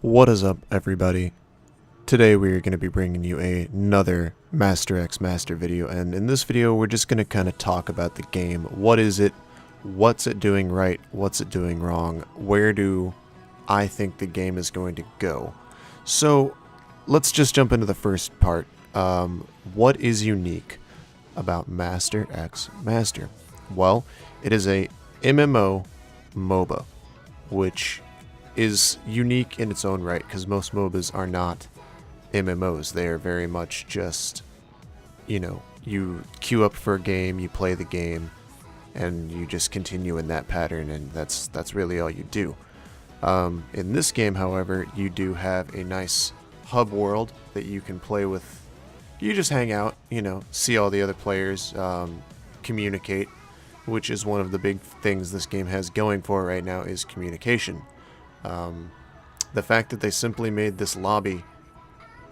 What is up, everybody? Today we are going to be bringing you another Master X Master video, and in this video we're just going to kind of talk about the game. What is it? What's it doing right? What's it doing wrong? Where do I think the game is going to go? So let's just jump into the first part. What is unique about Master X Master? Well, it is a MMO MOBA, which is unique in its own right, because most MOBAs are not MMOs. They are very much just, you queue up for a game, you play the game, and you just continue in that pattern, and that's really all you do. In this game, however, you do have a nice hub world that you can play with. You just hang out, see all the other players, communicate, which is one of the big things this game has going for right now, is communication. The fact that they simply made this lobby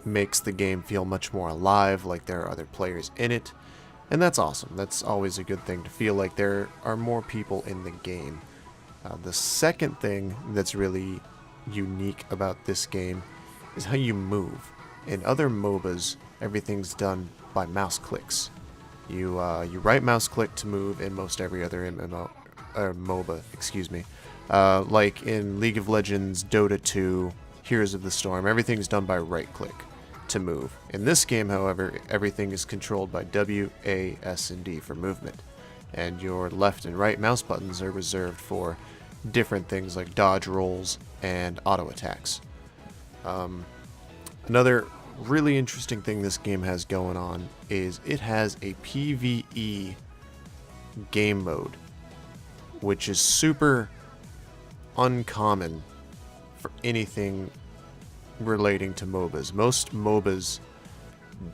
makes the game feel much more alive, like there are other players in it, and that's awesome. That's always a good thing, to feel like there are more people in the game. The second thing that's really unique about this game is how you move. In other MOBAs, everything's done by mouse clicks. You right mouse click to move in most every other MOBA, excuse me. Like in League of Legends, Dota 2, Heroes of the Storm, everything's done by right click to move. In this game, however, everything is controlled by W, A, S, and D for movement. And your left and right mouse buttons are reserved for different things like dodge rolls and auto attacks. Another really interesting thing this game has going on is it has a PvE game mode, which is super uncommon for anything relating to MOBAs. Most MOBAs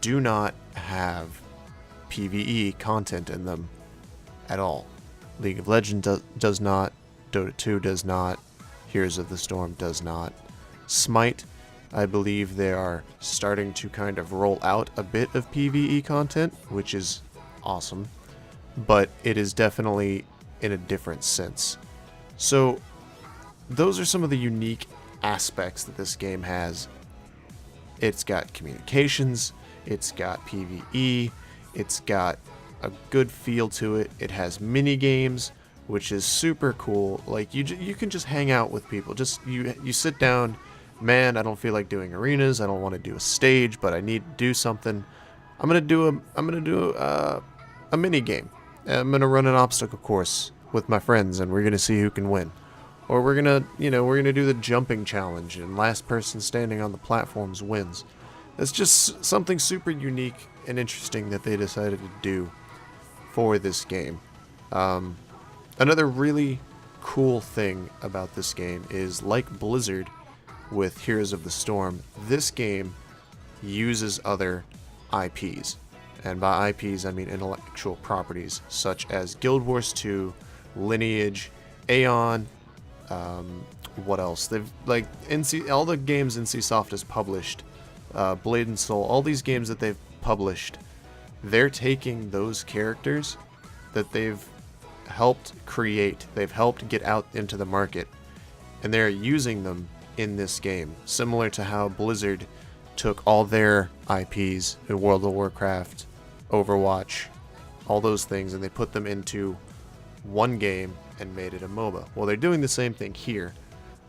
do not have PvE content in them at all. League of Legends does not, Dota 2 does not, Heroes of the Storm does not. Smite, I believe they are starting to kind of roll out a bit of PvE content, which is awesome, but it is definitely in a different sense. So those are some of the unique aspects that this game has. It's got communications, it's got PvE, it's got a good feel to it. It has mini games, which is super cool. Like you can just hang out with people. Just you sit down. Man, I don't feel like doing arenas. I don't want to do a stage, but I need to do something. I'm gonna do a mini game. I'm gonna run an obstacle course with my friends, and we're gonna see who can win. Or we're gonna do the jumping challenge, and last person standing on the platforms wins. It's just something super unique and interesting that they decided to do for this game. Another really cool thing about this game is, like Blizzard with Heroes of the Storm, this game uses other IPs. And by IPs, I mean intellectual properties, such as Guild Wars 2, Lineage, Aeon, what else? They've, like, all the games NCSoft has published, Blade and Soul, all these games that they've published, they're taking those characters that they've helped create, they've helped get out into the market, and they're using them in this game, similar to how Blizzard took all their IPs in World of Warcraft, Overwatch, all those things, and they put them into one game and made it a MOBA. Well, they're doing the same thing here.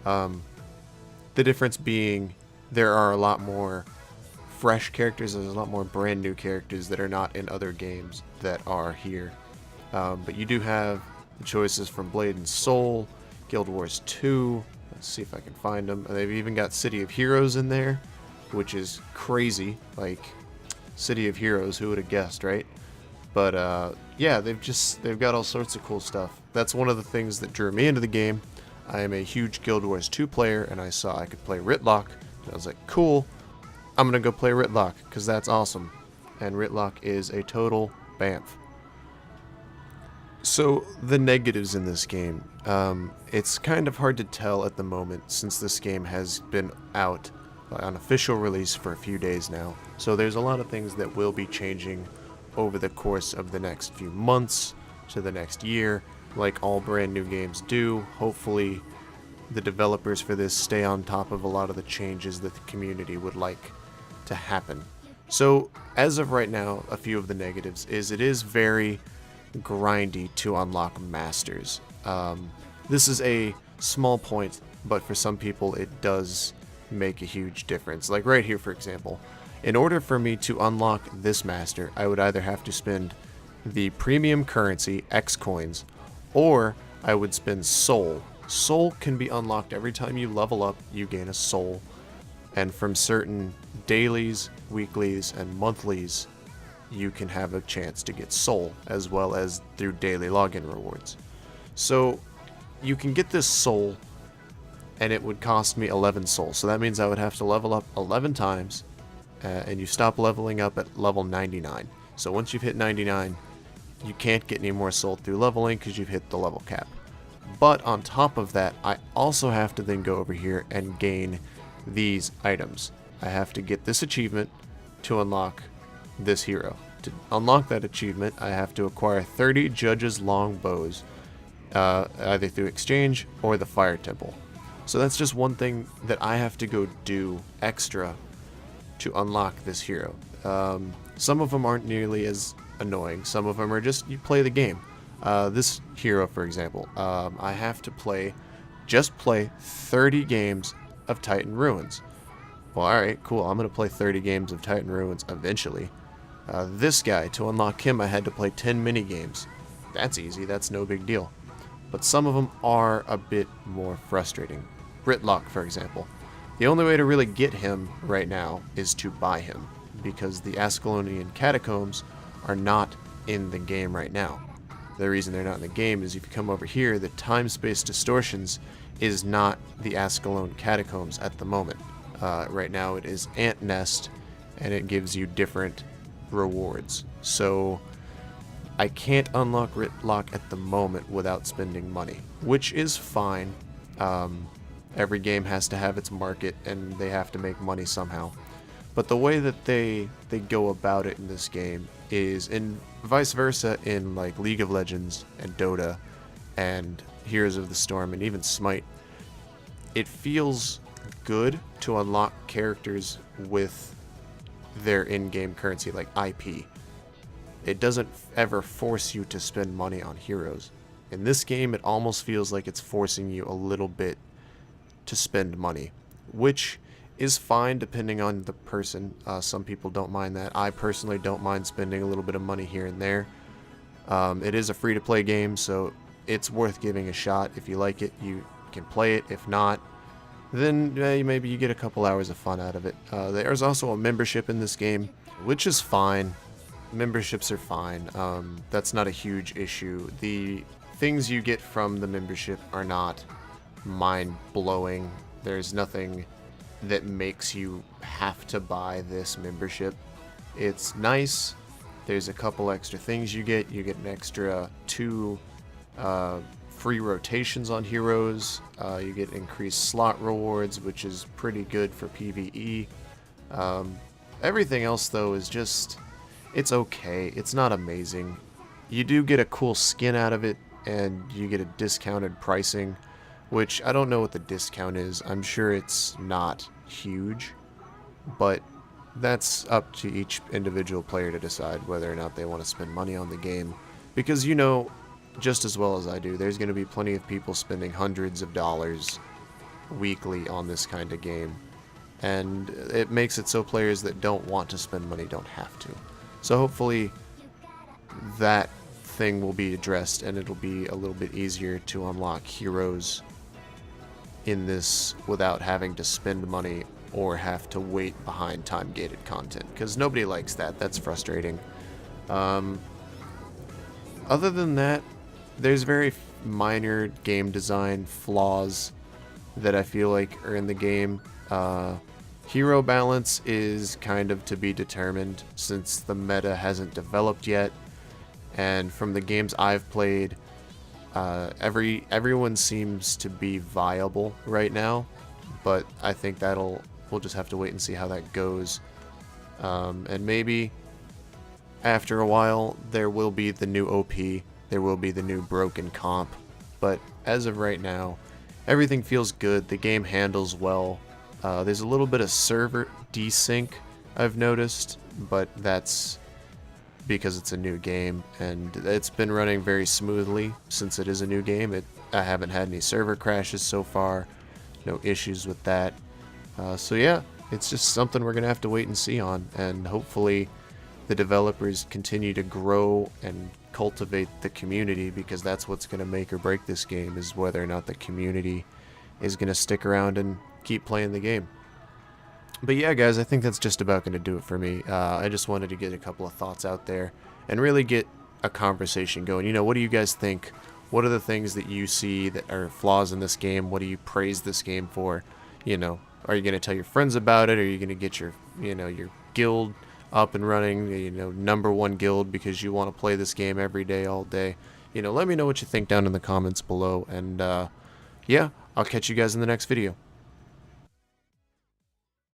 The difference being there are a lot more fresh characters, there's a lot more brand new characters that are not in other games that are here. But you do have the choices from Blade and Soul, Guild Wars 2, let's see if I can find them. And they've even got City of Heroes in there, which is crazy. Like, City of Heroes, who would have guessed, right? But yeah, they've got all sorts of cool stuff. That's one of the things that drew me into the game. I am a huge Guild Wars 2 player, and I saw I could play Rytlock, and I was like, cool, I'm gonna go play Rytlock, because that's awesome. And Rytlock is a total BAMF. So, the negatives in this game. It's kind of hard to tell at the moment, since this game has been out on official release for a few days now. So there's a lot of things that will be changing over the course of the next few months to the next year, like all brand new games do. Hopefully the developers for this stay on top of a lot of the changes that the community would like to happen. So, as of right now, a few of the negatives is it is very grindy to unlock masters. This is a small point, but for some people it does make a huge difference. Like right here, for example, in order for me to unlock this master, I would either have to spend the premium currency, X coins, or I would spend soul. Soul can be unlocked every time you level up, you gain a soul. And from certain dailies, weeklies, and monthlies, you can have a chance to get soul, as well as through daily login rewards. So you can get this soul, and it would cost me 11 souls. So that means I would have to level up 11 times, and you stop leveling up at level 99. So once you've hit 99, you can't get any more soul through leveling because you've hit the level cap. But on top of that, I also have to then go over here and gain these items. I have to get this achievement to unlock this hero. To unlock that achievement, I have to acquire 30 Judge's Long Bows, either through exchange or the Fire Temple. So that's just one thing that I have to go do extra to unlock this hero. Some of them aren't nearly as annoying. Some of them are just, you play the game. This hero, for example, I have to just play 30 games of Titan Ruins. Well, alright, cool, I'm going to play 30 games of Titan Ruins eventually. This guy, to unlock him, I had to play 10 mini games. That's easy, that's no big deal. But some of them are a bit more frustrating. Britlock, for example. The only way to really get him right now is to buy him, because the Ascalonian Catacombs are not in the game right now. The reason they're not in the game is if you come over here, the time-space distortions is not the Ascalon Catacombs at the moment. Right now it is Ant Nest, and it gives you different rewards. So I can't unlock Britlock at the moment without spending money, which is fine. Every game has to have its market, and they have to make money somehow. But the way that they go about it in this game is, in vice versa in like League of Legends and Dota and Heroes of the Storm and even Smite, it feels good to unlock characters with their in-game currency, like IP. It doesn't ever force you to spend money on heroes. In this game, it almost feels like it's forcing you a little bit to spend money, which is fine depending on the person. Some people don't mind that. I personally don't mind spending a little bit of money here and there. It is a free-to-play game, so it's worth giving a shot. If you like it, you can play it. If not, then maybe you get a couple hours of fun out of it. There's also a membership in this game, which is fine. Memberships are fine. That's not a huge issue. The things you get from the membership are not mind-blowing. There's nothing that makes you have to buy this membership. It's nice. There's a couple extra things you get. You get an extra 2 free rotations on heroes. You get increased slot rewards, which is pretty good for PvE. Everything else, though, is just, it's okay. It's not amazing. You do get a cool skin out of it, and you get a discounted pricing, which I don't know what the discount is. I'm sure it's not huge, but that's up to each individual player to decide whether or not they want to spend money on the game, because you know just as well as I do, there's going to be plenty of people spending hundreds of dollars weekly on this kind of game, and it makes it so players that don't want to spend money don't have to. So hopefully that thing will be addressed, and it'll be a little bit easier to unlock heroes in this without having to spend money or have to wait behind time-gated content, because nobody likes that. That's frustrating. Other than that, there's very minor game design flaws that I feel like are in the game. Hero balance is kind of to be determined since the meta hasn't developed yet, and from the games I've played, everyone seems to be viable right now, but I think we'll just have to wait and see how that goes. And maybe after a while there will be the new OP, there will be the new broken comp, but as of right now, everything feels good. The game handles well. There's a little bit of server desync I've noticed, but that's because it's a new game, and it's been running very smoothly since it is a new game. I haven't had any server crashes so far, no issues with that. So yeah, it's just something we're gonna have to wait and see on, and hopefully the developers continue to grow and cultivate the community, because that's what's gonna make or break this game, is whether or not the community is gonna stick around and keep playing the game. But yeah, guys, I think that's just about going to do it for me. I just wanted to get a couple of thoughts out there and really get a conversation going. You know, what do you guys think? What are the things that you see that are flaws in this game? What do you praise this game for? You know, are you going to tell your friends about it? Are you going to get your, your guild up and running, #1 guild, because you want to play this game every day, all day? Let me know what you think down in the comments below. And yeah, I'll catch you guys in the next video.